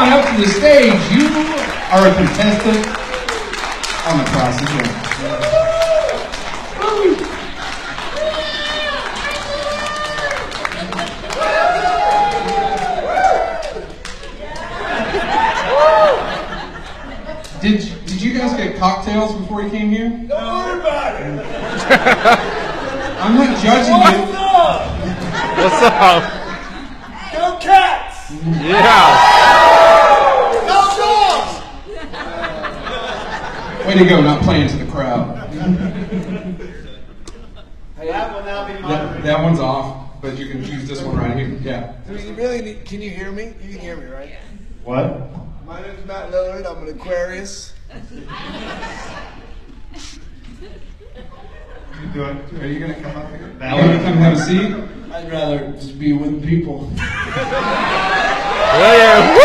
on up to the stage. You are a contestant on the Classic Game. Did you guys get cocktails before you came here? Don't worry about it. I'm not judging What's you. up? What's up? Go Cats! Yeah. Go Dogs! Way to go, not playing to the crowd. That will now be mine. That one's off, but you can choose this one right here. Yeah. Do you really need, can you hear me? You can hear me, right? What? My name is Matt Lillard. I'm an Aquarius. You doing? Are you going to come up here? You want to come have a seat? I'd rather just be with people. Yeah. Woo!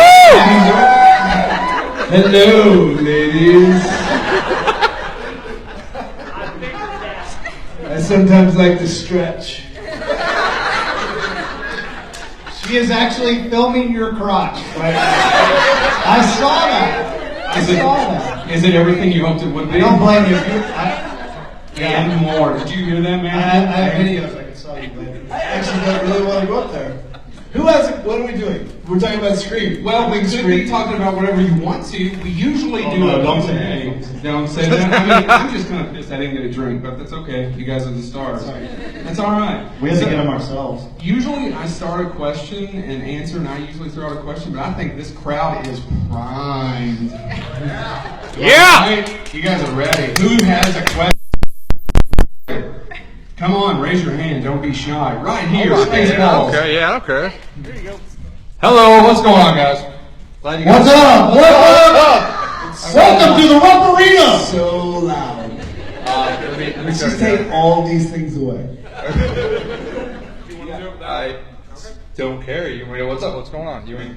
Hello, ladies. I sometimes like to stretch. She is actually filming your crotch right now. I saw that. I saw that. Is it everything you hoped it would be? I don't blame you. And more. Did you hear that, I man? have videos I can show you later. I actually don't really want to go up there. Who has it? What are we doing? We're talking about Scream. Well, we could be talking about whatever you want to. We usually do no, a don't say that. Don't say that. I mean, I'm just kind of pissed I didn't get a drink, but that's okay. You guys are the stars. Sorry. That's all right. We have to get them ourselves. Usually I start a question and answer, and I usually throw out a question, but I think this crowd is primed. Yeah. Right? You guys are ready. Who has a question? Come on, raise your hand. Don't be shy. Right here, Spaceballs. Okay, yeah, I don't care. Hello, what's going on, guys? Glad you guys. What's up? What's up? Welcome to the Rump Arena. So loud. Let's just take all these things away. I don't care. You mean, what's up? What's going on? You mean?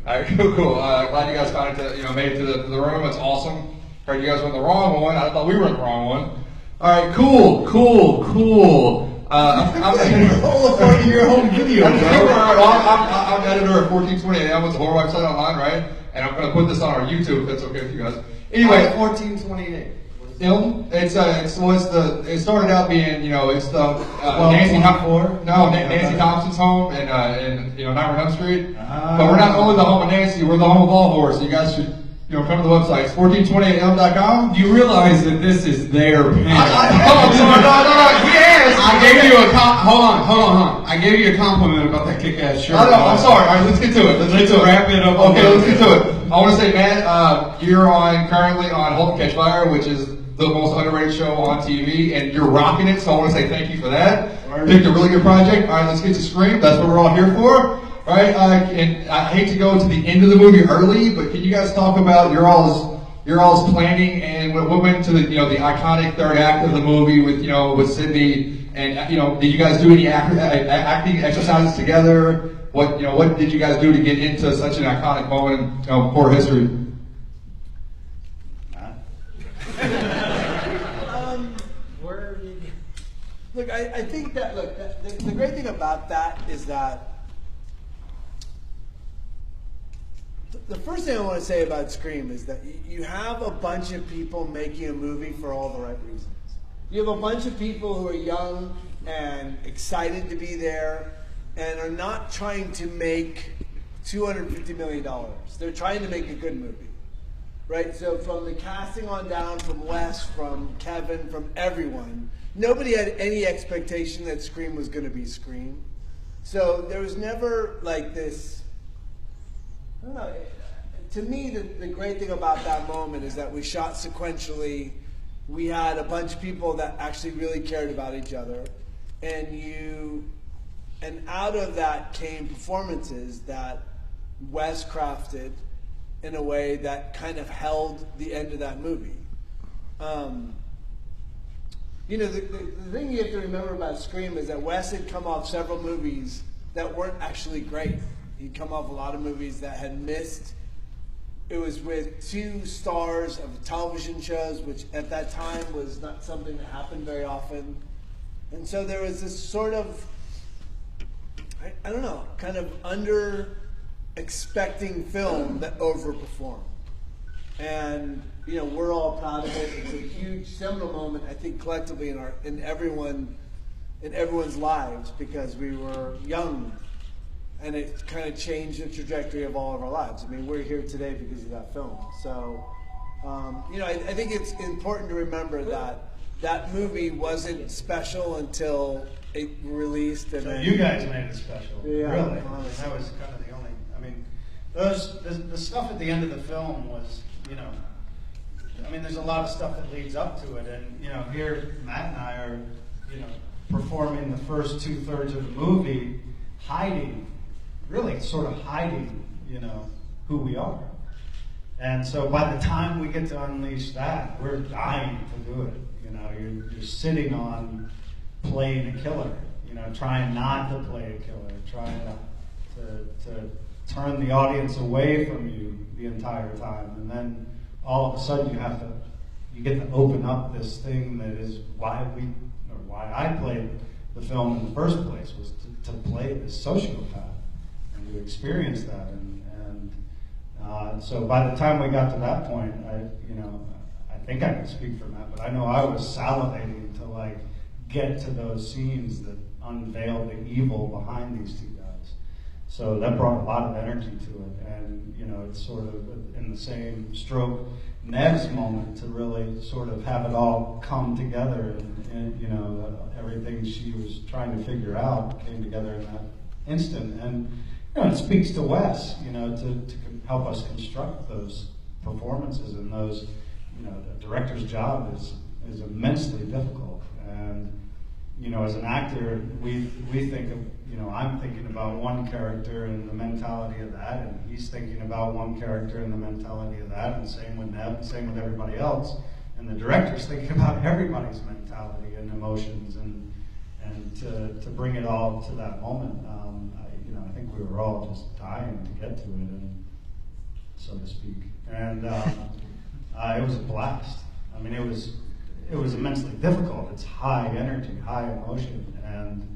All right, cool. Glad you guys found it. Made it to the room. It's awesome. Heard you guys were in the wrong one. I thought we were in the wrong one. All right, cool. All of your home video, bro. I'm editor at 1420 AM. It's a horror website online, right? And I'm gonna put this on our YouTube if that's okay with you guys. Anyway, 1428. it started out being, it's the Nancy Thompson's home and Nightmare on Elm Street. But we're not only the home of Nancy, we're the home of all horrors. So you guys should come to the website. It's 1428elm.com. You realize that this is their panel. Yes. I gave you a hold on. I gave you a compliment about that kick-ass shirt. I'm sorry. All right, let's get to it. Let's wrap it up. Okay, let's get to it. I want to say, Matt, you're currently on Hold and Catch Fire, which is the most underrated show on TV, and you're rocking it. So I want to say thank you for that. Picked a really good project. All right, let's get to Scream. That's what we're all here for. All right, and I hate to go to the end of the movie early, but can you guys talk about your all's planning and what went into the iconic third act of the movie with Sydney, and did you guys do any acting exercises together? What did you guys do to get into such an iconic moment in horror history? Look, I think that the great thing about that is that the first thing I want to say about Scream is that you have a bunch of people making a movie for all the right reasons. You have a bunch of people who are young and excited to be there and are not trying to make $250 million. They're trying to make a good movie, right? So from the casting on down, from Wes, from Kevin, from everyone, nobody had any expectation that Scream was going to be Scream. So there was never like this, I don't know. To me, the great thing about that moment is that we shot sequentially. We had a bunch of people that actually really cared about each other, and out of that came performances that Wes crafted in a way that kind of held the end of that movie. The thing you have to remember about Scream is that Wes had come off several movies that weren't actually great. He'd come off a lot of movies that had missed. It was with 2 stars of television shows, which at that time was not something that happened very often. And so there was this sort of, I don't know, kind of expecting film that overperformed. And we're all proud of it. It's a huge seminal moment, I think, collectively in everyone's lives, because we were young, and it kind of changed the trajectory of all of our lives. I mean, we're here today because of that film. So, I think it's important to remember that movie wasn't special until it released. And so you guys made it special, yeah, really. Honestly. That was kind of the only. I mean, the stuff at the end of the film was, I mean, there's a lot of stuff that leads up to it, and here Matt and I are, performing the first 2/3 of the movie, really sort of hiding, who we are. And so by the time we get to unleash that, we're dying to do it. You're sitting on playing a killer, trying not to play a killer, trying to turn the audience away from you the entire time, and then all of a sudden you get to open up this thing that is why I played the film in the first place, was to play this sociopath and to experience that. And so by the time we got to that point, I think I can speak for Matt, but I know I was salivating to get to those scenes that unveiled the evil behind these two guys. So that brought a lot of energy to it, and it's sort of in the same stroke Nev's moment to really sort of have it all come together, and everything she was trying to figure out came together in that instant. And it speaks to Wes, to help us construct those performances, and those, the director's job is immensely difficult. And as an actor, we think of, I'm thinking about one character and the mentality of that, and he's thinking about one character and the mentality of that, and same with Nev, and same with everybody else. And the director's thinking about everybody's mentality and emotions, and to bring it all to that moment. I think we were all just dying to get to it, and so to speak. And it was a blast. I mean, it was immensely difficult. It's high energy, high emotion, and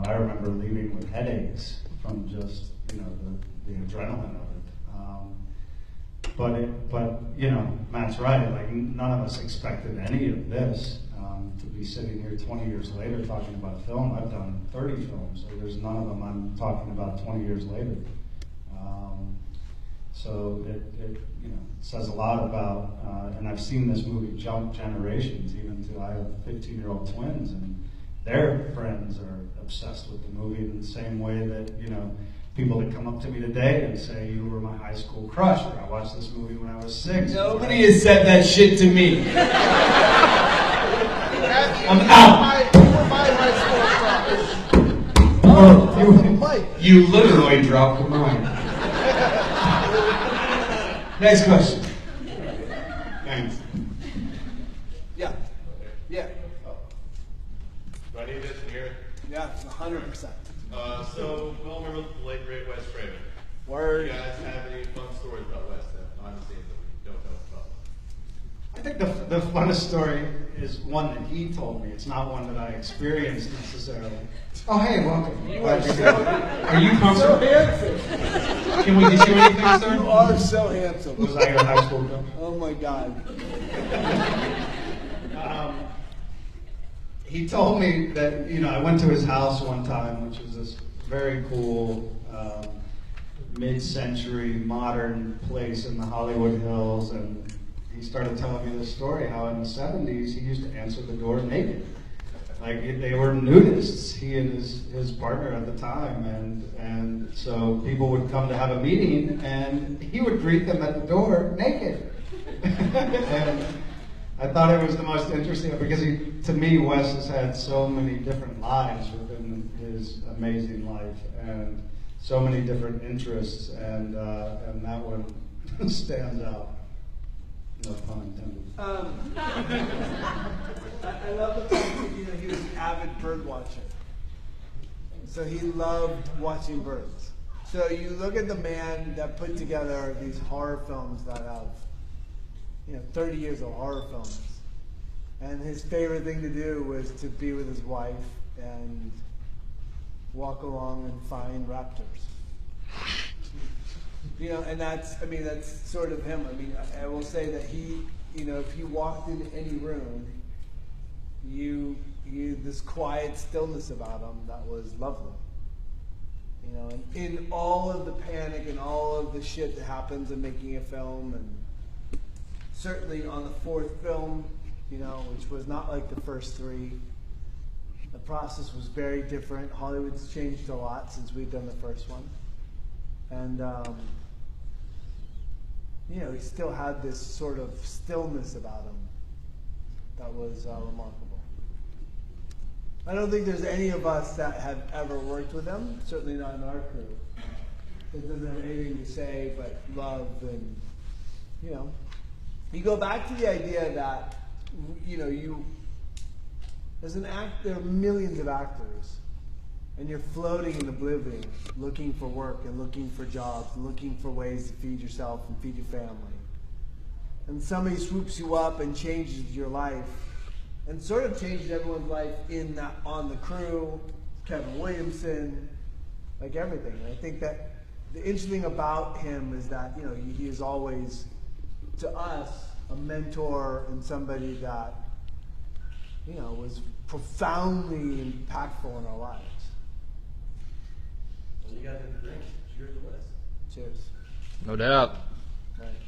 I remember leaving with headaches from just the adrenaline of it. But Matt's right. None of us expected any of this. To be sitting here 20 years later talking about film, I've done 30 films, so there's none of them I'm talking about 20 years later. So it says a lot about, and I've seen this movie jump generations, even to, I have 15-year-old twins, and their friends are obsessed with the movie in the same way that, people that come up to me today and say, you were my high school crush, or I watched this movie when I was 6. Nobody has said that shit to me. I'm out. You were my high school crush. You literally dropped the mic. Next question. Thanks. Yeah. Yeah. Do I need this in here? Yeah, 100%. So, well, remember the late great Wes Craven. Word. Do you guys have any fun stories about Wes that behind the scenes that we don't know about? I think the funnest story is one that he told me. It's not one that I experienced necessarily. Oh, hey, welcome. Are you comfortable? handsome. Can we get you anything, sir? You are so handsome. Was I your high school girl? Oh my God. He told me that, I went to his house one time, which was this very cool mid-century modern place in the Hollywood Hills, and he started telling me this story, how in the 70s he used to answer the door naked. They were nudists, he and his partner at the time, and so people would come to have a meeting, and he would greet them at the door naked. And I thought it was the most interesting, because to me, Wes has had so many different lives within his amazing life, and so many different interests, and that one stands out. No pun intended. I love the fact that he was an avid bird watcher. So he loved watching birds. So you look at the man that put together these horror films that have 30 years of horror films. And his favorite thing to do was to be with his wife and walk along and find raptors. You know, and that's sort of him. I mean, I will say that he, you know, if he walked into any room, this quiet stillness about him that was lovely. You know, and in all of the panic and all of the shit that happens in making a film, and certainly on the fourth film, you know, which was not like the first three, the process was very different. Hollywood's changed a lot since we've done the first one. And, you know, he still had this sort of stillness about him that was remarkable. I don't think there's any of us that have ever worked with him, certainly not in our crew, that doesn't have anything to say but love. And, you know, you go back to the idea that, you know, as an actor, there are millions of actors, and you're floating in oblivion, looking for work and looking for jobs, and looking for ways to feed yourself and feed your family. And somebody swoops you up and changes your life, and sort of changes everyone's life on the crew, Kevin Williamson, like everything. And I think that the interesting thing about him is that, you know, he is always, to us, a mentor and somebody that, you know, was profoundly impactful in our lives. Well, you got the drink. Cheers to Wes. Cheers. No doubt. Right.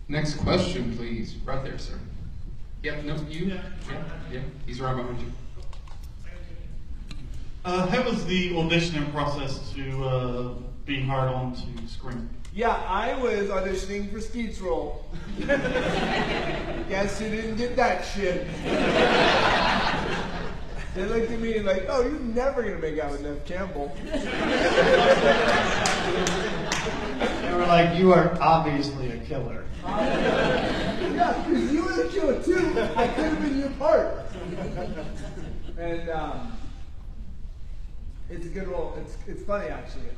Next question, please. Right there, sir. Yep, no, you? Yeah. He's right behind you. How was the auditioning process to being hired on to Scream? Yeah, I was auditioning for Skeet's role. Guess who didn't get that shit? They looked at me like, oh, you're never going to make out with Nev Campbell. They were like, you are obviously a killer. Yeah, because you were the killer too. I could have been your part. And it's a good role. It's funny, actually.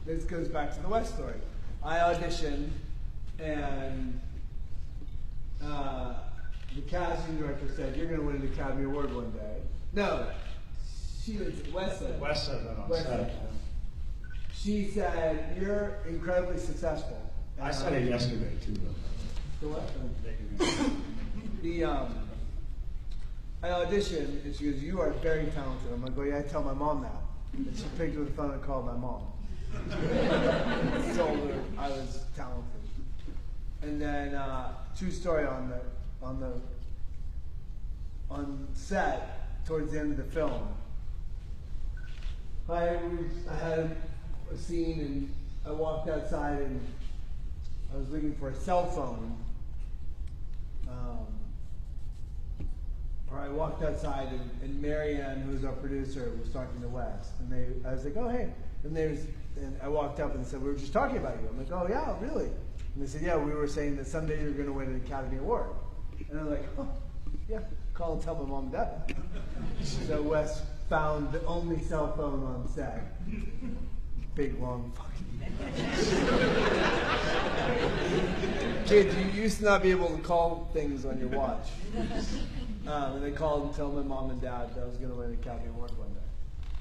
This goes back to the West story. I auditioned, and the casting director said, "You're going to win an Academy Award one day." No, West said. Wes said that on Wes set. said. She said, "You're incredibly successful." And I said it yesterday too, though. The what? I auditioned, and she goes, "You are very talented." I'm like, "Well, yeah, I tell my mom that." And she picked up the phone and called my mom. Told her I was talented. And then, true story on set, towards the end of the film, I had a scene, and I walked outside, and I was looking for a cell phone. Or I walked outside, and Marianne, who's our producer, was talking to Wes, and I was like, "Oh, hey," and I walked up and said, "We were just talking about you." I'm like, "Oh yeah, really?" And they said, "Yeah, we were saying that someday you're going to win an Academy Award." And I'm like, "Oh, yeah, call and tell my mom and dad." So Wes found the only cell phone on set. Big, long fucking. Kids, you used to not be able to call things on your watch. And they called and told my mom and dad that I was going to win an Academy Award one day.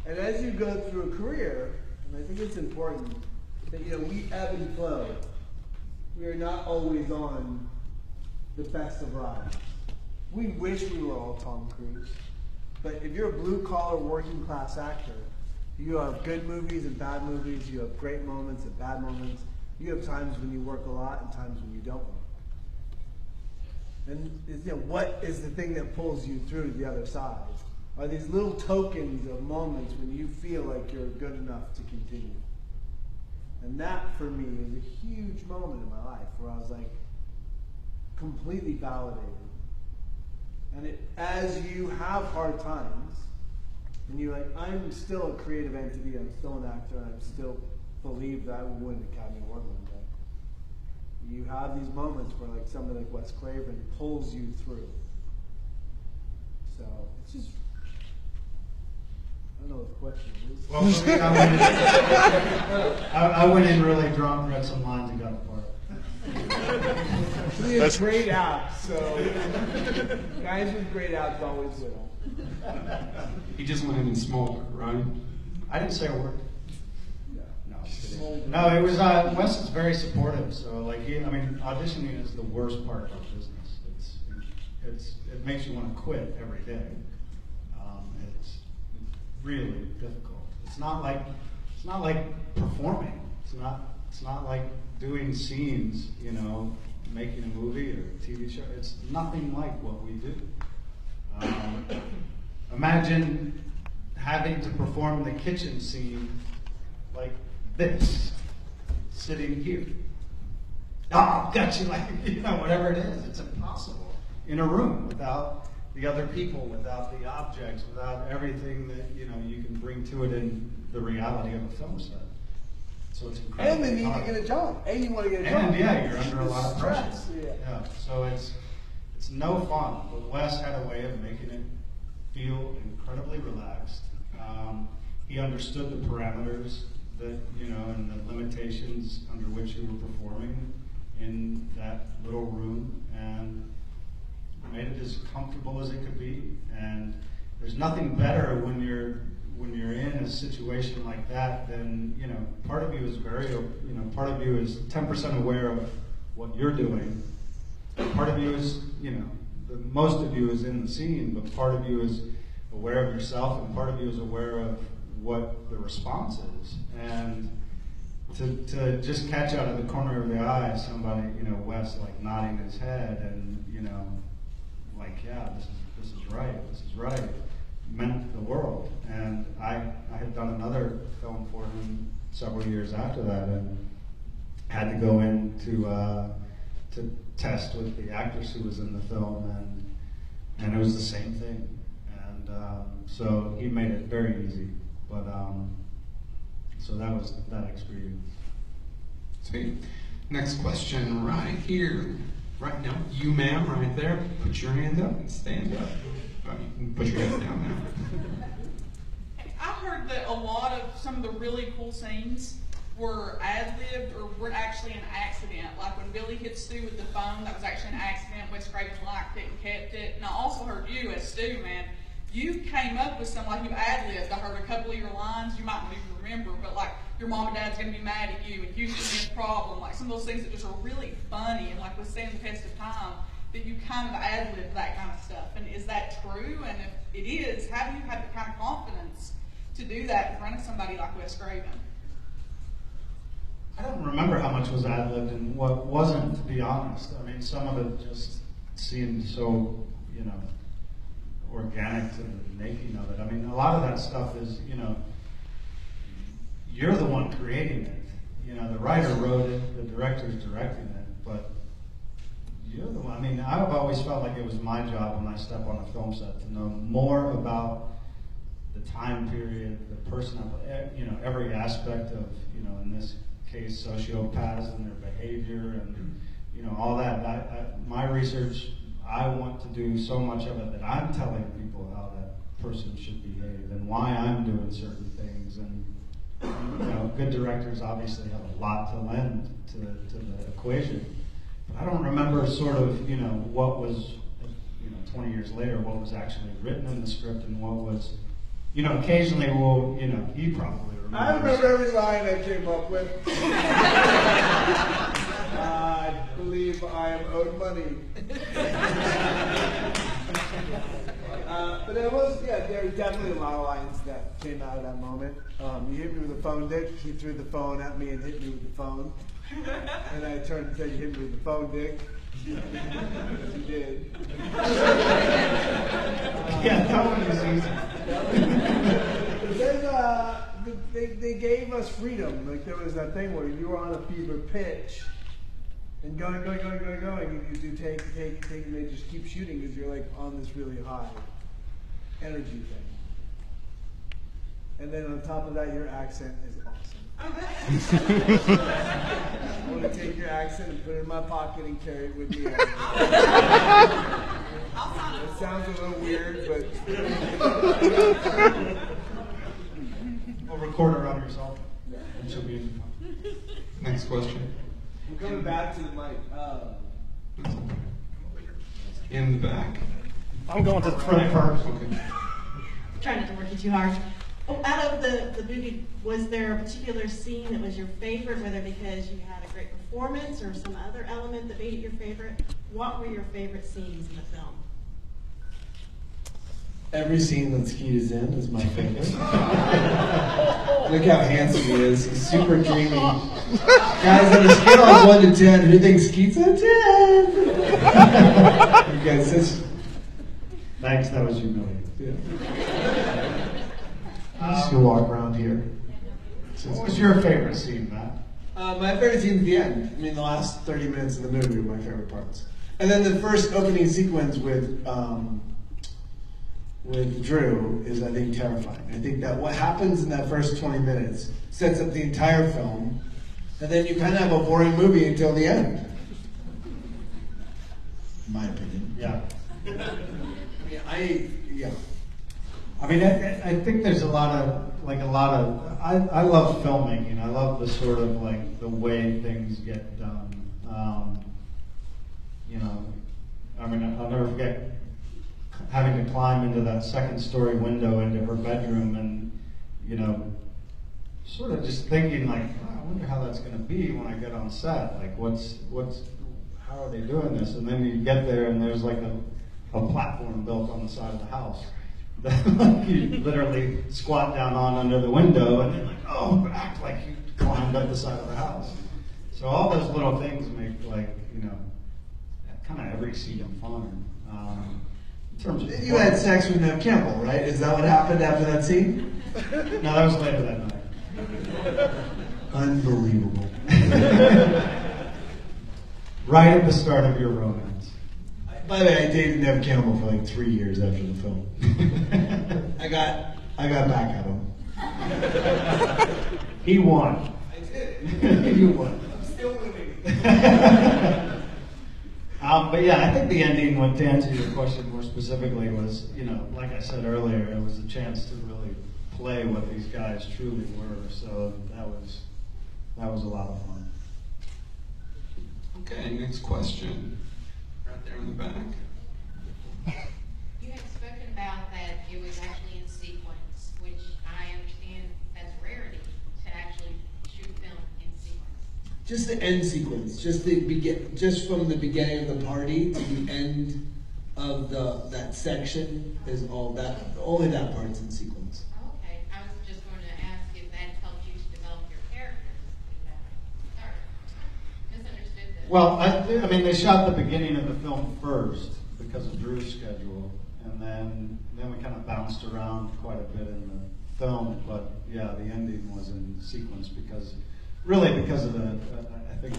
And as you go through a career, and I think it's important that, you know, we ebb and flow. We are not always on the best of rides. We wish we were all Tom Cruise. But if you're a blue-collar, working-class actor, you have good movies and bad movies. You have great moments and bad moments. You have times when you work a lot and times when you don't work. And, you know, what is the thing that pulls you through to the other side? Are these little tokens of moments when you feel like you're good enough to continue? And that, for me, is a huge moment in my life where I was like completely validated. And as you have hard times, and you're like, I'm still a creative entity, I'm still an actor, and I still believe that I will win the Academy Award one day. You have these moments where, like, somebody like Wes Craven pulls you through. So it's just, I don't know what the question is. Well, for me, I went in really drunk, read some lines, and got apart. He has great abs, so guys with great abs always win. He just went in and smoked, right? I didn't say a word. No, it was, Wes is very supportive, so like, auditioning is the worst part of our business. It makes you want to quit every day. It's really difficult. It's not like performing. It's not like doing scenes, making a movie or a TV show. It's nothing like what we do. Imagine having to perform the kitchen scene like this, sitting here. Oh, got you, whatever it is. It's impossible in a room without the other people, without the objects, without everything that, you can bring to it in the reality of a film set. So it's incredible. And they need to get a job. And you want to get a job. And yeah, you're under a lot of pressure. Yeah. So it's no fun. But Wes had a way of making it feel incredibly relaxed. He understood the parameters that, and the limitations under which you were performing in that little room, and made it as comfortable as it could be. And there's nothing better when you're in a situation like that than, part of you is part of you is 10% aware of what you're doing. Part of you is, most of you is in the scene, but part of you is aware of yourself, and part of you is aware of what the response is. And to just catch out of the corner of the eye somebody, Wes, like nodding his head and, like, yeah, this is right, meant the world. And I had done another film for him several years after that, and had to go in to test with the actress who was in the film, and it was the same thing. And so he made it very easy. But so that was that experience. Sweet. Next question right here. Right now, you ma'am, right there. Put your hand up and stand up. Well, you can put your head down now. I heard that a lot of some of the really cool scenes were ad-libbed or were actually an accident. Like when Billy hit Stu with the phone, that was actually an accident. Wes Craven liked it and kept it. And I also heard you as Stu, man, you came up with something like you ad-libbed. I heard a couple of your lines, you might not even remember, but like your mom and dad's gonna be mad at you and Houston is a problem. Like some of those things that just are really funny and like withstand the test of time, that you kind of ad-libbed that kind of stuff. And is that true? And if it is, how do you have the kind of confidence to do that in front of somebody like Wes Craven? I don't remember how much was ad-libbed and what wasn't, to be honest. I mean, some of it just seemed so, organic to the making of it. I mean, a lot of that stuff is, you're the one creating it. The writer wrote it, the director's directing it, but you're the one. I mean, I've always felt like it was my job when I step on a film set to know more about the time period, the person, every aspect of, in this case, sociopaths and their behavior and, all that. My research, I want to do so much of it that I'm telling people how that person should behave and why I'm doing certain things. And, good directors obviously have a lot to lend to the equation. But I don't remember sort of, what was, 20 years later, what was actually written in the script and what was, occasionally he probably remembers. I remember every line I came up with. I believe I am owed money. But there were definitely a lot of lines that came out of that moment. You hit me with a phone, Dick. He threw the phone at me and hit me with the phone. And I turned and said, "You hit me with the phone, Dick." Yes, you did. Yeah, that one was easy. Then they gave us freedom. Like there was that thing where you were on a fever pitch and going, and you do take, and they just keep shooting because you're like on this really high energy thing. And then on top of that, your accent is awesome. I want to take your accent and put it in my pocket and carry it with me. It sounds a little weird, but We'll record her on yourself. And she'll be in the phone. Next question. we're coming back to the mic. In the back. I'm going to the front first. Okay. Try not to work you too hard. Oh, out of the movie, was there a particular scene that was your favorite, whether because you had a great performance or some other element that made it your favorite? What were your favorite scenes in the film? Every scene that Skeet is in is my favorite. Look how handsome he is. He's super dreamy. Guys, on a scale of 1 to 10, who thinks Skeet's a 10? You guys, such... Thanks, that was humiliating. Yeah. I'm just gonna walk around here. What was your favorite scene, Matt? My favorite scene at the end. I mean, the last 30 minutes of the movie were my favorite parts. And then the first opening sequence with Drew is, I think, terrifying. I think that what happens in that first 20 minutes sets up the entire film, and then you kind of have a boring movie until the end. In my opinion. Yeah. Yeah. I mean, I think there's a lot of, I love filmmaking. I love the sort of like the way things get done. You know, I mean, I'll never forget having to climb into that second story window into her bedroom and, you know, sort of just thinking like, oh, I wonder how that's going to be when I get on set. Like, how are they doing this? And then you get there and there's like a platform built on the side of the house that you literally squat down on under the window and then like, oh, act like you climbed up the side of the house. So all those little things make, like, you know, kind of every scene fun. In terms of You had sex with Nev Campbell, right? Is that what happened after that scene? No, that was later that night. Unbelievable. Right at the start of your romance. By the way, I dated Nev Campbell for like 3 years after the film. I got back at him. He won. I did. You won. I'm still winning. But yeah, I think the ending, to answer your question more specifically, was, you know, like I said earlier, it was a chance to really play what these guys truly were. So that was a lot of fun. Okay, next question. Right there in the back. You had spoken about that it was actually in sequence, which I understand as rarity to actually shoot film in sequence. Just the end sequence, just from the beginning of the party to the end of that section is all that. Only that part's in sequence. Oh, okay. I was just going to ask if that helped you to develop your characters. Sorry, misunderstood that. Well, I mean, they shot the beginning of the film first because of Drew's schedule, and then we kind of bounced around quite a bit in the film. But yeah, the ending was in sequence because of I think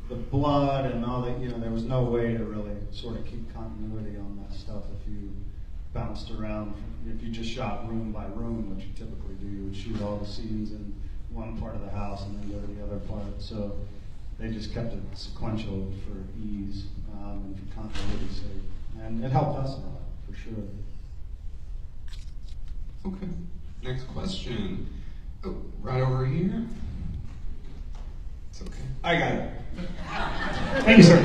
the blood and all that. You know, there was no way to really sort of keep continuity on that stuff if you bounced around. If you just shot room by room, which you typically do, you would shoot all the scenes in one part of the house and then go to the other part. So they just kept it sequential for ease and for continuity's sake. And it helped us a lot, for sure. Okay, next question. Oh, right over here. It's okay. I got it. Thank you, sir.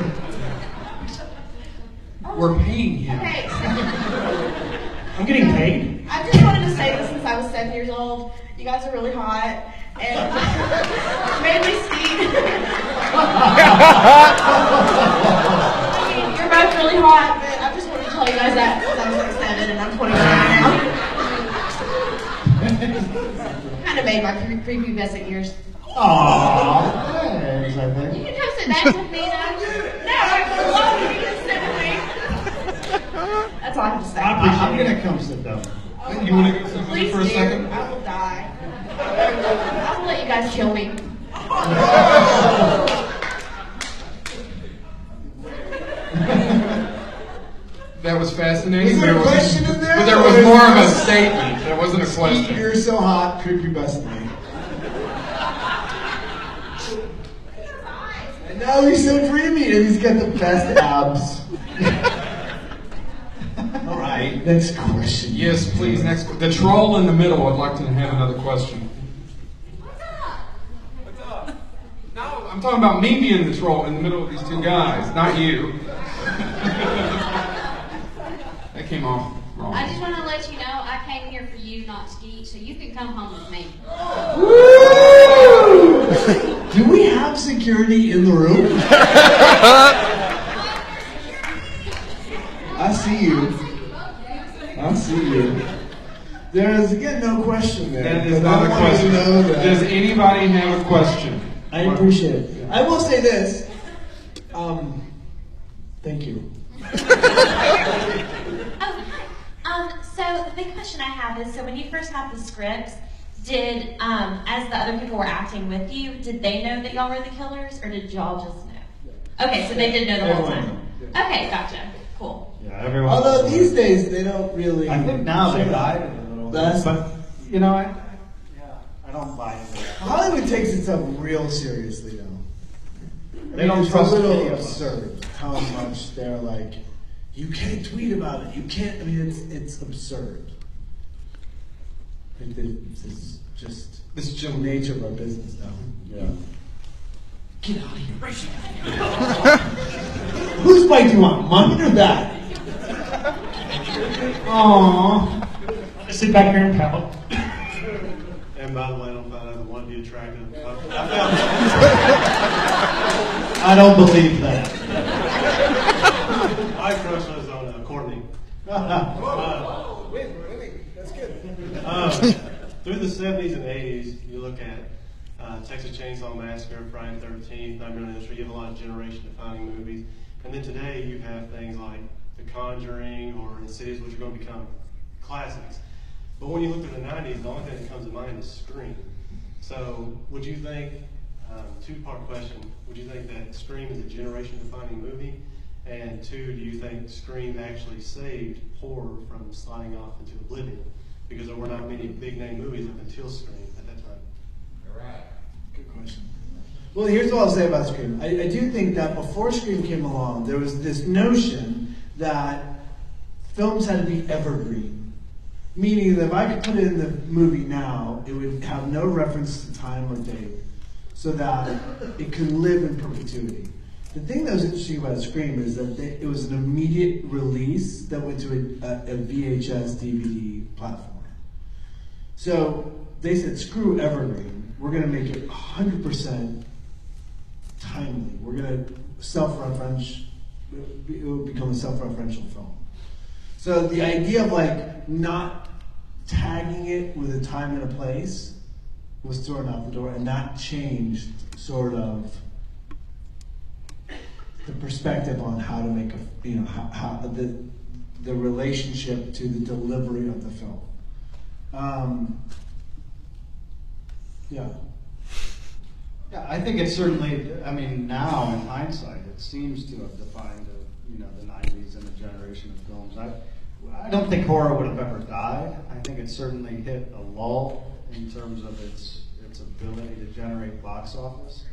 We're paying him. Okay, so I'm getting paid. I just wanted to say this since I was 7 years old. You guys are really hot. And mainly Steve. I mean, you're both really hot, but I just wanted to tell you guys that because I was like 7 and I'm 29 now. Kind of made my prepubescent years. Aww, thanks, I think. You can come sit back with me now. No, I would love you to sit with me. That's all I have to say. I'm gonna come sit down. You want to go sit with me Please for a do. second? I will die. I will let you guys kill me. That was fascinating. Was there a but question in there? But there was more of a statement. There wasn't a question. You're so hot, prepubescent me. And now he's so dreamy and he's got the best abs. All right, next question. Yes, please. Next. The troll in the middle would like to have another question. What's up? What's up? No, I'm talking about me being the troll in the middle of these two guys, not you. That came off wrong. I just want to let you know I came here for you, not Skeet, so you can come home with me. Woo! Do we have security in the room? I see you. I see you. There is, again, no question there. That is not a question. Does anybody have a question? I appreciate it. I will say this. Thank you. So the big question I have is, so when you first got the scripts, did, as the other people were acting with you, did they know that y'all were the killers, or did y'all just know? Okay, so they did know the whole time. Okay, gotcha. Cool. Yeah, everyone. Although these days they don't really. I think now they hide it a little bit, but you know, I don't buy into that. Hollywood takes itself real seriously now. They don't it's trust a any little of us. absurd how much they're like, you can't tweet about it. You can't. I mean, it's absurd. It's just the nature of our business now. Yeah. Get out of here! Right. Whose bike do you want? Mine or that? Aww. Sit back here and pout. And by the way, I don't find either one to be attractive. I don't believe that. My crush was on Courtney. Wait, that's good. Through the 70s and 80s, you look at Texas Chainsaw Massacre, Friday the 13th, Nightmare on Elm Street. You have a lot of generation-defining movies. And then today you have things like The Conjuring or Insidious, which are going to become classics. But when you look at the 90s, the only thing that comes to mind is Scream. So would you think, two-part question, would you think that Scream is a generation-defining movie? And two, do you think Scream actually saved horror from sliding off into oblivion? Because there were not many big-name movies up until Scream at that time. Right. Good question. Well, here's what I'll say about Scream. I do think that before Scream came along, there was this notion that films had to be evergreen. Meaning that if I could put it in the movie now, it would have no reference to time or date, so that it could live in perpetuity. The thing that was interesting about Scream is that it was an immediate release that went to a VHS DVD platform. So they said, screw evergreen. We're going to make it 100% timely. We're going to self-reference. It will become a self-referential film. So the idea of like not tagging it with a time and a place was thrown out the door, and that changed sort of the perspective on how to make how the relationship to the delivery of the film. Yeah. Yeah, I think it certainly, I mean, now in hindsight, it seems to have defined the 90s and a generation of films. I don't think horror would have ever died. I think it certainly hit a lull in terms of its ability to generate box office.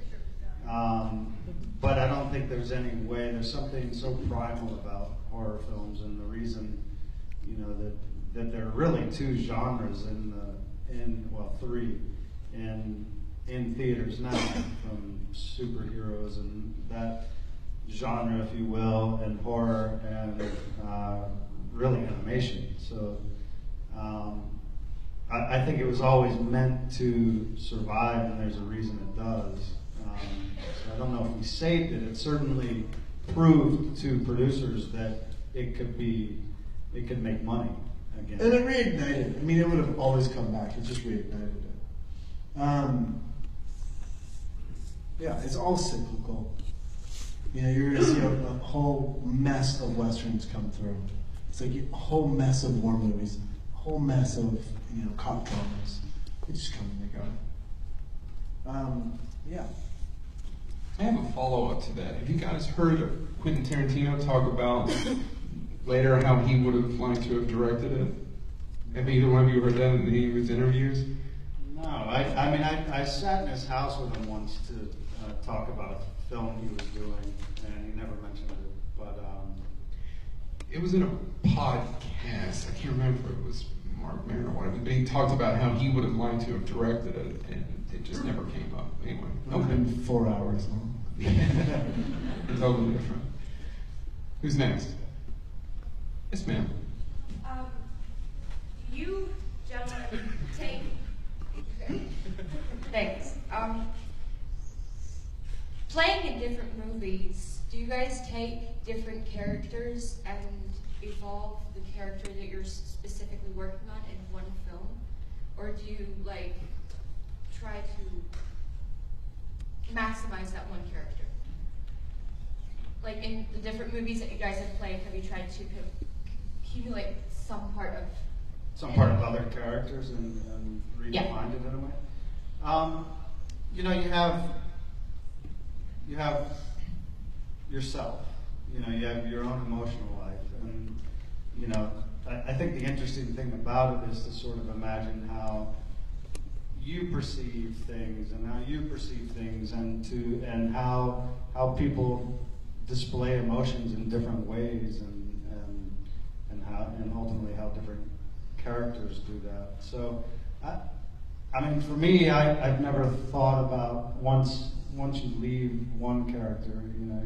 But I don't think there's any way, there's something so primal about horror films, and the reason, that there are really two genres three in theaters now, from superheroes and that genre, if you will, and horror and really animation. So I think it was always meant to survive, and there's a reason it does. So I don't know if we saved it. It certainly proved to producers that it could make money again. And it reignited. I mean, it would have always come back. It just reignited it. Yeah, it's all cyclical. You're going to see a whole mess of westerns come through. It's like a whole mess of war movies, a whole mess of cop dramas. They just come and they go. Yeah. I have a follow-up to that. Have you guys heard of Quentin Tarantino talk about later how he would have liked to have directed it? Have either one of you heard that in any of his interviews? No, I sat in his house with him once to talk about a film he was doing, and he never mentioned it. But it was in a podcast. I can't remember if it was Mark Maron or whatever, but he talked about how he would have liked to have directed it, and it just never came up. Anyway, Okay. 4 hours long. It's totally different. Who's next? Yes, ma'am. playing in different movies, do you guys take different characters and evolve the character that you're specifically working on in one film? Or do you like try to maximize that one character? Like in the different movies that you guys have played, have you tried to accumulate some part of other characters and redefined it in a way? You know, you have yourself. You know, you have your own emotional life, and you know, I think the interesting thing about it is to sort of imagine how you perceive things and how you perceive things, and how people display emotions in different ways, and ultimately how different characters do that. So, I mean, for me, I've never thought about once you leave one character, you know,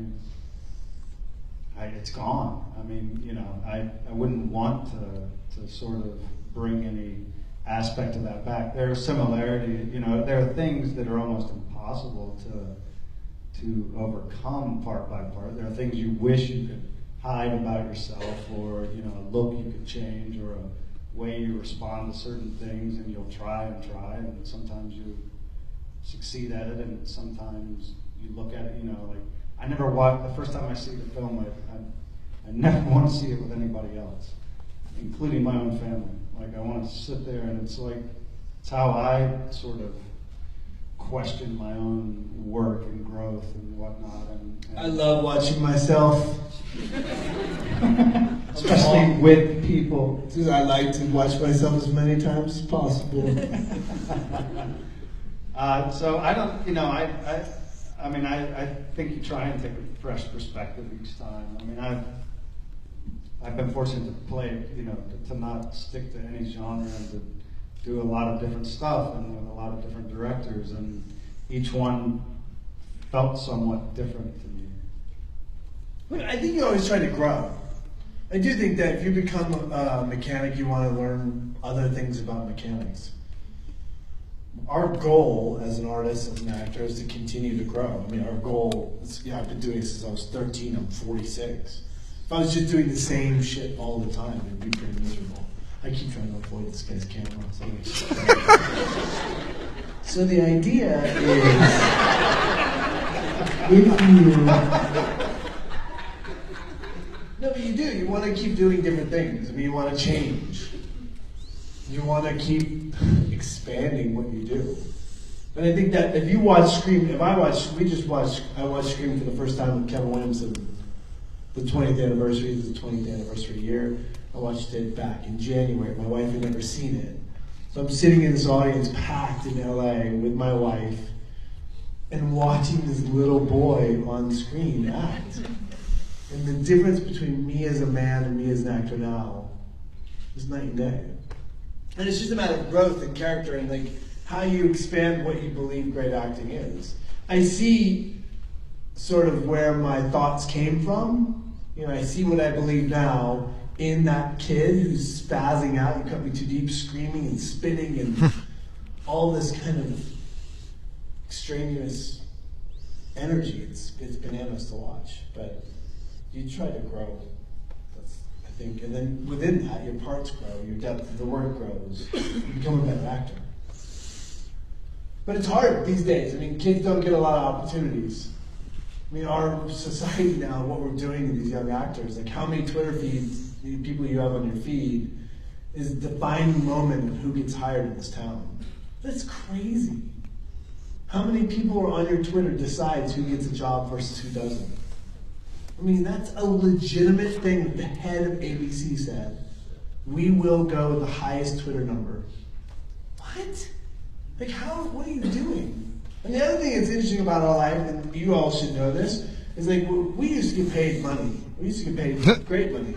it's gone. I mean, you know, I wouldn't want to sort of bring any aspect of that back. There are similarities, you know, there are things that are almost impossible to overcome part by part. There are things you wish you could hide about yourself, or, you know, a look you could change, or a way you respond to certain things, and you'll try, and sometimes you succeed at it, and sometimes you look at it, you know, like, I never watch, the first time I see the film, I never want to see it with anybody else, including my own family. Like, I want to sit there, and it's like, it's how I sort of question my own work and growth and whatnot. And I love watching myself. Especially with people. I like to watch myself as many times as possible. So I don't, you know, I mean, I think you try and take a fresh perspective each time. I mean, I've been fortunate to play, you know, to not stick to any genre, and to do a lot of different stuff, and with a lot of different directors, and each one felt somewhat different to me. Look, I think you always try to grow. I do think that if you become a mechanic, you want to learn other things about mechanics. Our goal as an artist, as an actor, is to continue to grow. I mean, our goal is, I've been doing this since I was 13, I'm 46. If I was just doing the same shit all the time, it'd be pretty miserable. I keep trying to avoid this guy's camera. So the idea is, if you... No, but you do. You want to keep doing different things. I mean, you want to change. You want to keep expanding what you do. And I think that if you watch Scream, I watched Scream for the first time with Kevin Williamson. The 20th anniversary is the 20th anniversary year. I watched it back in January. My wife had never seen it. So I'm sitting in this audience packed in LA with my wife and watching this little boy on screen act. And the difference between me as a man and me as an actor now is night and day. And it's just a matter of growth and character, and like how you expand what you believe great acting is. I see sort of where my thoughts came from. You know, I see what I believe now in that kid who's spazzing out, you cut me too deep, screaming and spitting and all this kind of extraneous energy. It's bananas to watch, but you try to grow. That's, I think, and then within that, your parts grow, your depth of the work grows. You become a better actor. But it's hard these days. I mean, kids don't get a lot of opportunities. I mean, our society now, what we're doing to these young actors, like how many Twitter feeds, the people you have on your feed, is the defining moment of who gets hired in this town. That's crazy. How many people are on your Twitter decides who gets a job versus who doesn't? I mean, that's a legitimate thing that the head of ABC said. We will go with the highest Twitter number. What? Like, what are you doing? And the other thing that's interesting about our life, and you all should know this, is like, we used to get paid money. We used to get paid great money.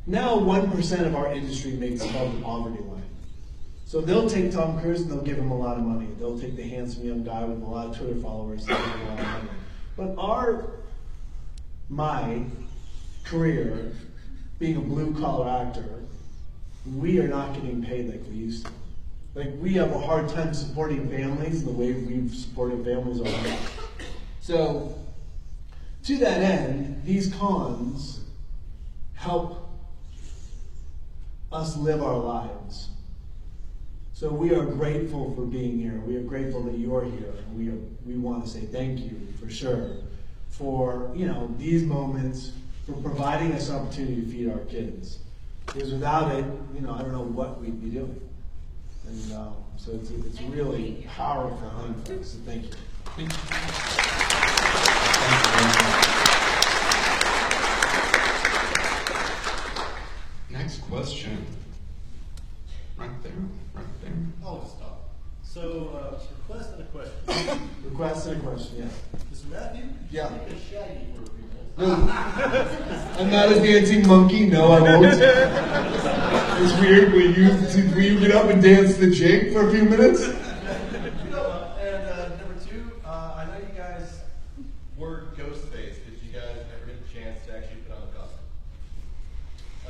Now 1% of our industry makes above the poverty line. So they'll take Tom Cruise and they'll give him a lot of money. They'll take the handsome young guy with a lot of Twitter followers and give him a lot of money. But my career, being a blue-collar actor, we are not getting paid like we used to. Like, we have a hard time supporting families the way we've supported families all our life. So, to that end, these cons help us live our lives. So we are grateful for being here. We are grateful that you're here. And we want to say thank you for sure for these moments, for providing us opportunity to feed our kids. Because without it, I don't know what we'd be doing. And so it's really powerful thing for us. So thank you. Thank you. Next question. Right there. Oh, stop. So, request and a question. Request and a question, yeah. Mr. Matthew? Yeah. Take a shaggy for a few minutes. No. I'm not a dancing monkey. No, I won't. It's weird. Will you get up and dance the jig for a few minutes? And number two, I know you guys were Ghostface. Did you guys ever get the chance to actually put on a costume?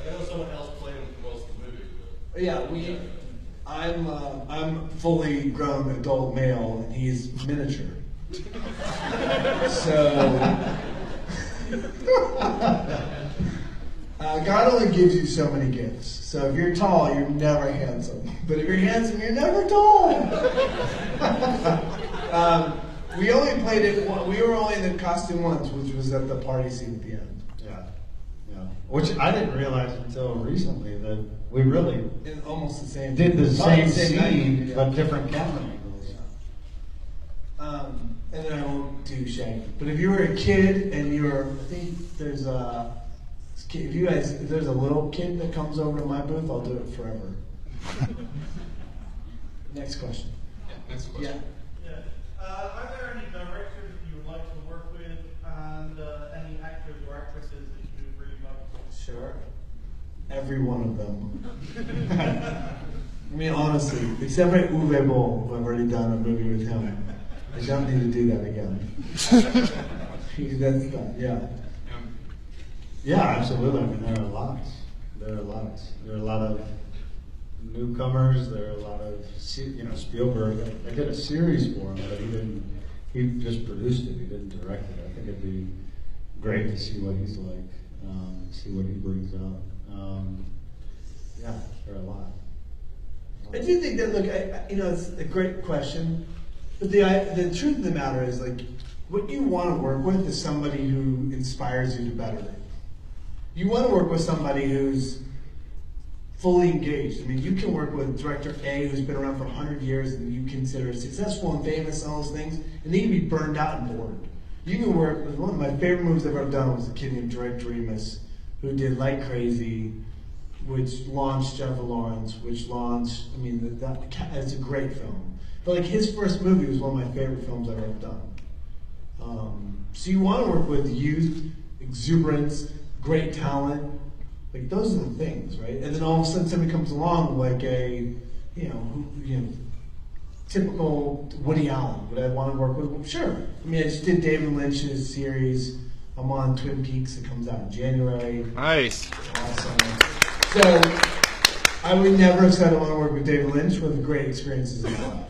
I know someone else played him for most of the movie. But Yeah, I'm fully grown adult male, and he's miniature. So, God only gives you so many gifts. So if you're tall, you're never handsome. But if you're handsome, you're never tall. We only played it. We were only in the costume once, which was at the party scene at the end. Yeah. Which I didn't realize until recently that we really In almost the same. did the same same night, scene, yeah. but different camera angles. And then I won't do Shaggy. But if you were a kid and I think there's if there's a little kid that comes over to my booth, I'll do it forever. Next question. Yeah, next question. Yeah. Are there any directors you would like to work with, and any actors or actresses that you would really like? Sure. Every one of them. I mean, honestly, except for Uwe Boll, who I've already done a movie with him. I don't need to do that again. That's done, yeah. Yeah, absolutely. I mean, there are lots. There are a lot of newcomers. There are a lot of, Spielberg. I did a series for him, but he just produced it. He didn't direct it. I think it'd be great to see what he's like, see what he brings out. Yeah, there are a lot. I do think that, look, it's a great question, but the truth of the matter is, like, what you want to work with is somebody who inspires you to better it. You want to work with somebody who's fully engaged. I mean, you can work with director A who's been around for 100 years and you consider successful and famous and all those things, and they can be burned out and bored. You can work with one of my favorite movies I've ever done was a kid named George Remus, who did Like Crazy, which launched Jennifer Lawrence, which launched, it's a great film. But like his first movie was one of my favorite films I've ever done. So you want to work with youth, exuberance, great talent, like those are the things, right? And then all of a sudden somebody comes along like a, typical Woody Allen. Would I want to work with? Well, sure. I mean, I just did David Lynch's series. I'm on Twin Peaks. It comes out in January. Nice. Awesome. So I would never have said I want to work with David Lynch. One of the great experiences in my life.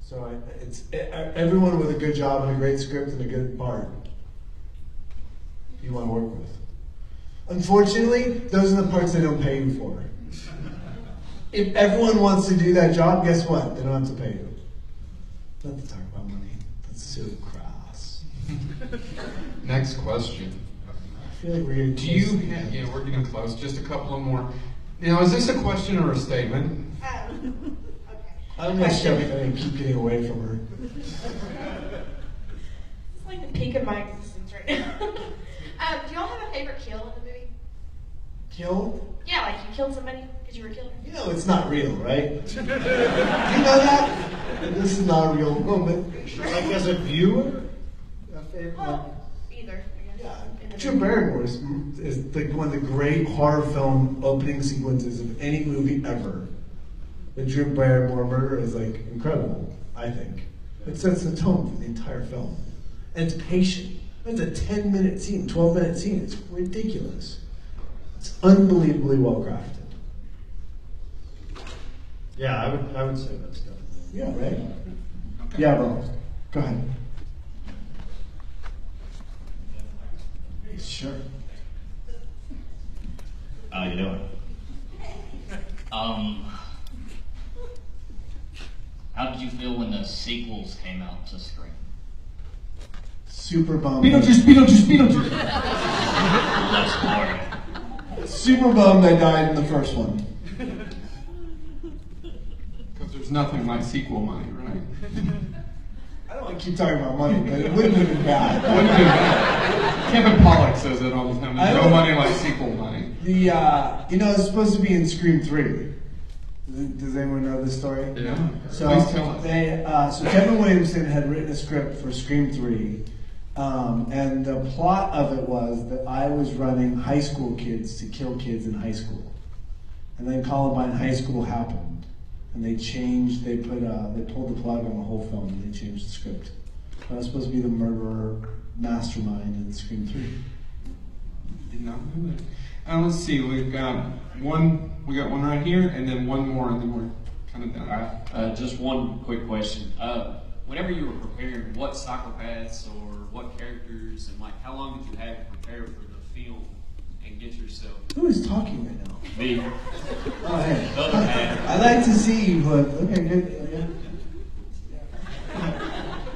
So it's everyone with a good job and a great script and a good part you want to work with. Unfortunately, those are the parts they don't pay you for. If everyone wants to do that job, guess what? They don't have to pay you. Not to talk about money. That's so crass. Next question. I feel like we're getting we're getting close. Just a couple of more. Now, is this a question or a statement? I'm going to shove it and keep getting away from her. It's like the peak of my existence right now. Do y'all have a favorite kill in the movie? Kill? Yeah, like you killed somebody because you were killed. It's not real, right? You know that? This is not a real moment. Like as a viewer? Well, either. Drew Barrymore is like one of the great horror film opening sequences of any movie ever. The Drew Barrymore murder is like incredible, I think. It sets the tone for the entire film. And it's patient. It's a 10-minute scene, 12-minute scene. It's ridiculous. It's unbelievably well crafted. Yeah, I would say that's definitely. Yeah, right? Yeah, bro. Go ahead. Sure. How you doing? How did you feel when the sequels came out to Scream? Super bummed. Beetlejuice. Less boring. Super bummed I died in the first one. Because there's nothing like sequel money, right? I don't want to keep talking about money, but it wouldn't have been bad. Wouldn't have been bad. Kevin Pollak says it all the time. There's no money like sequel money. It's supposed to be in Scream 3. Does anyone know this story? Yeah. So Please tell us. So Kevin Williamson had written a script for Scream 3, and the plot of it was that I was running high school kids to kill kids in high school, and then Columbine High School happened, and they pulled the plug on the whole film, and they changed the script. I was supposed to be the murderer mastermind in Scream 3. Did not know that. Let's see, we got one right here, and then one more, and then we're kind of done. Just one quick question. Whenever you were preparing, what psychopaths or what characters, and like how long did you have to prepare for the film and get yourself? Who is talking right now? Me. Oh, hey. The other half. I like to see you, but okay, good.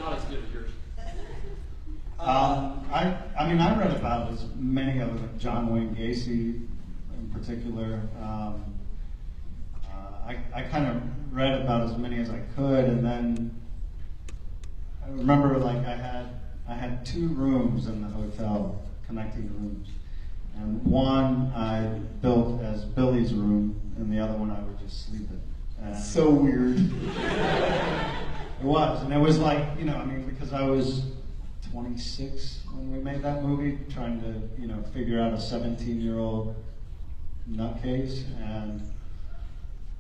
Not as good as yours. I read about as many of them, John Wayne Gacy in particular. I kind of read about as many as I could, and then I remember I had 2 rooms in the hotel, connecting rooms, and one I built as Billy's room, and the other one I would just sleep in. And so weird. It was, and it was like, because I was 26 when we made that movie, trying to, figure out a 17-year-old nutcase. And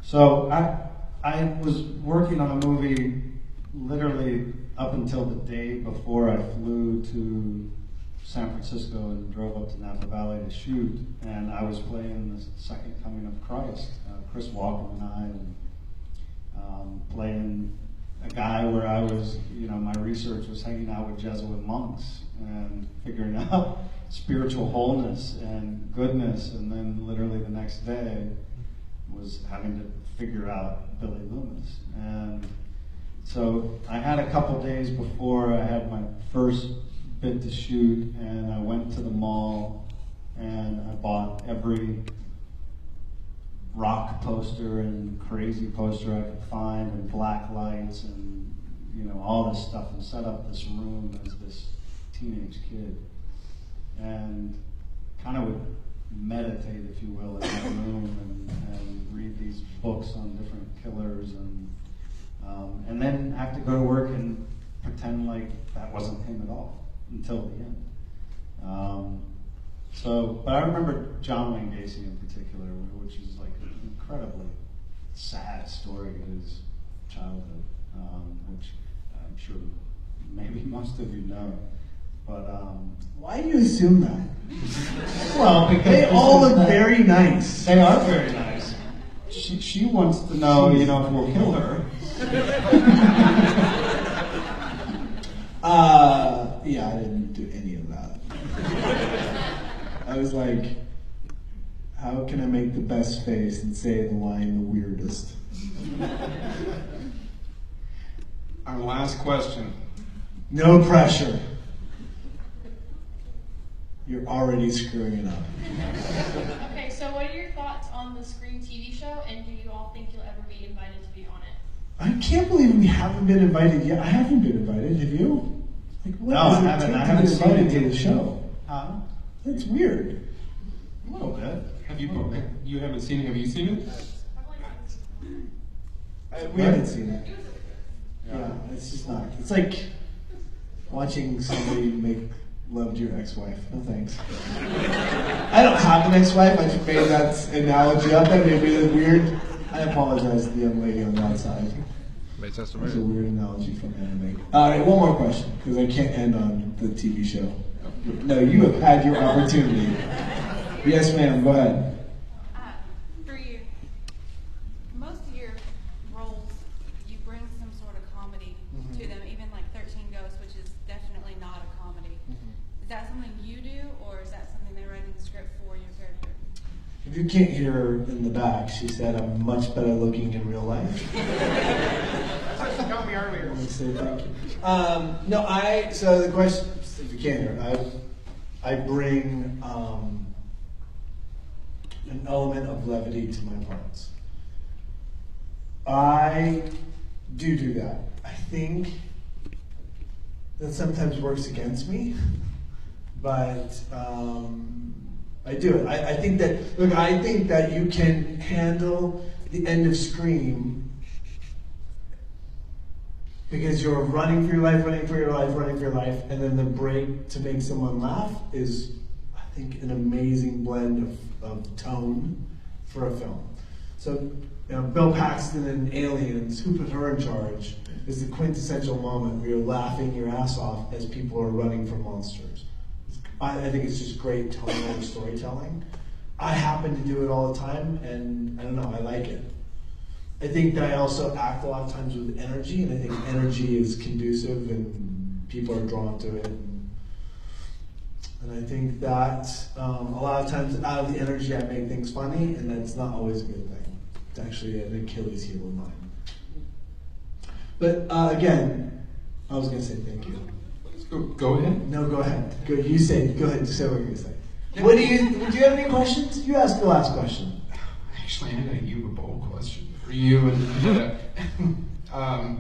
so I was working on a movie literally up until the day before I flew to San Francisco and drove up to Napa Valley to shoot. And I was playing the Second Coming of Christ, Chris Walken and I, and playing a guy where I was, my research was hanging out with Jesuit monks and figuring out spiritual wholeness and goodness, and then literally the next day was having to figure out Billy Loomis. And so I had a couple days before I had my first bit to shoot, and I went to the mall and I bought every rock poster and crazy poster I could find, and black lights and all this stuff, and set up this room as this teenage kid, and kind of would meditate, if you will, in that room, and read these books on different killers, and then have to go to work and pretend like that wasn't him at all until the end. But I remember John Wayne Gacy in particular, which is like an incredibly sad story of his childhood, which I'm sure maybe most of you know. But why do you assume that? Well, because they all look very nice. They are very nice. She wants to know, if we'll kill her. Yeah, I didn't do any of that. I was like, how can I make the best face and say the line the weirdest? Our last question. No pressure. You're already screwing it up. Okay, so what are your thoughts on the Scream TV show, and do you all think you'll ever be invited to be on it? I can't believe we haven't been invited yet. I haven't been invited. Have you? Like, what No, does I it haven't. take I to haven't get seen invited it to yet. the show? Huh? That's weird. A little bit. Have you haven't seen it? Have you seen it? We haven't seen it. Yeah, it's just not. It's like watching somebody make love to your ex-wife. No thanks. I don't have an ex-wife. I just made that analogy up. That made me look weird. I apologize to the young lady on that side. That's a weird analogy from anime. All right, one more question, because I can't end on the TV show. No, you have had your opportunity. Yes, ma'am. Go ahead. For you, most of your roles, you bring some sort of comedy to them. Even like 13 Ghosts you can't hear her in the back, she said I'm much better looking in real life. That's what she told me earlier. I want to say thank you. So the question, if you can't hear, I bring an element of levity to my parts. I do that. I think that sometimes works against me, but I do it. I think that you can handle the end of Scream because you're running for your life, and then the break to make someone laugh is, I think, an amazing blend of tone for a film. So, Bill Paxton in Aliens, Who Put Her in Charge, is the quintessential moment where you're laughing your ass off as people are running from monsters. I think it's just great tonal storytelling. I happen to do it all the time, and I don't know, I like it. I think that I also act a lot of times with energy, and I think energy is conducive and people are drawn to it. And I think that a lot of times out of the energy I make things funny, and that's not always a good thing. It's actually an Achilles heel of mine. But again, I was going to say thank you. Go ahead. No, go ahead. Go ahead, say what you're going to say. Do you have any questions? You ask the last question. Actually, I had a Yuba Bowl question for you and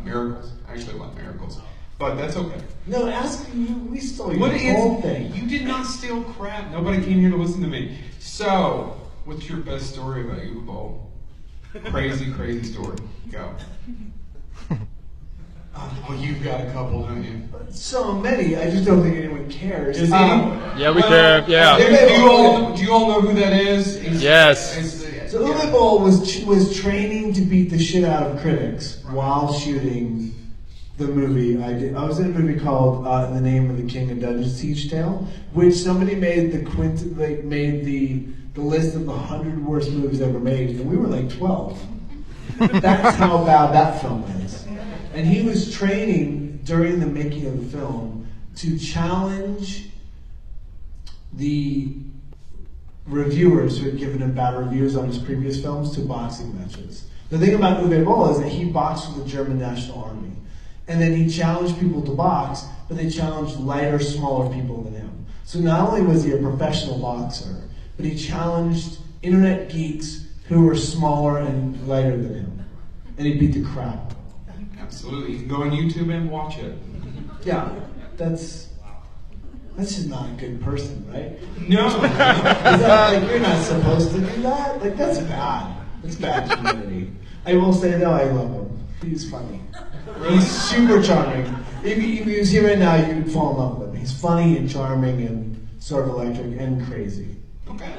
miracles. Actually, I want miracles, but that's okay. No, ask you. We stole your whole thing. You did not steal crap. Nobody came here to listen to me. So, what's your best story about Yuba Bowl? Crazy story. Go. Oh, you've got a couple, don't you? So many. I just don't think anyone cares. Yeah, we care. Yeah. Do you all know who that is? Yes. So Uwe Boll was training to beat the shit out of critics while shooting the movie I did. I was in a movie called In the Name of the King, a Dungeon Siege Tale, which somebody made the list of the 100 worst movies ever made, and we were like 12. That's how bad that film is. And he was training during the making of the film to challenge the reviewers who had given him bad reviews on his previous films to boxing matches. The thing about Uwe Boll is that he boxed with the German National Army. And then he challenged people to box, but they challenged lighter, smaller people than him. So not only was he a professional boxer, but he challenged internet geeks who were smaller and lighter than him. And he beat the crap out of them. Absolutely. You can go on YouTube and watch it. Yeah, that's just not a good person, right? No. Is that like, you're not supposed to do that? Like, that's bad. That's bad community. I will say, though, I love him. He's funny. He's super charming. If he was here right now, you'd fall in love with him. He's funny and charming and sort of electric and crazy. Okay.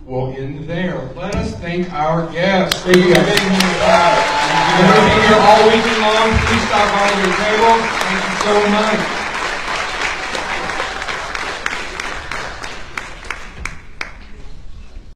We'll end there. Let us thank our guests. Thank you. You're going to be here all weekend long. Please stop by your table. Thank you so much.